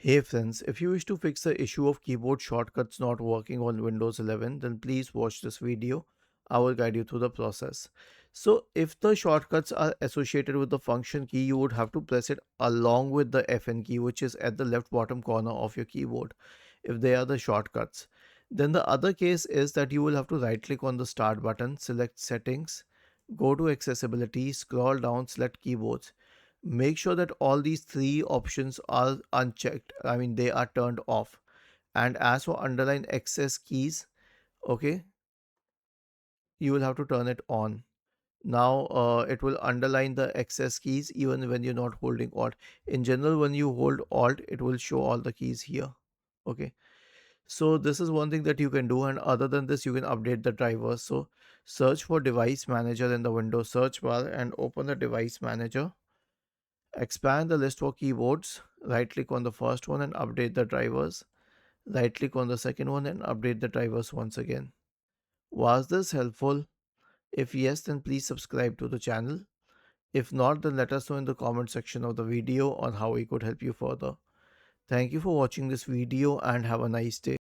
Hey friends, if you wish to fix the issue of keyboard shortcuts not working on Windows 11, then please watch this video. I will guide you through the process. So, if the shortcuts are associated with the function key, you would have to press it along with the FN key, which is at the left bottom corner of your keyboard, if they are the shortcuts. Then the other case is that you will have to right click on the start button, select settings, go to accessibility, scroll down, select keyboards. Make sure that all these three options are unchecked. I mean, they are turned off. And as for underline access keys, okay, you will have to turn it on. Now it will underline the access keys even when you're not holding alt. In general, when you hold alt, it will show all the keys here. Okay, so this is one thing that you can do, and other than this, you can update the drivers. So search for device manager in the Windows search bar and open the device manager. Expand the list for keyboards. Right click on the first one and update the drivers. Right click on the second one and update the drivers once again. Was this helpful? If yes, then please subscribe to the channel. If not, then let us know in the comment section of the video on how we could help you further. Thank you for watching this video and have a nice day.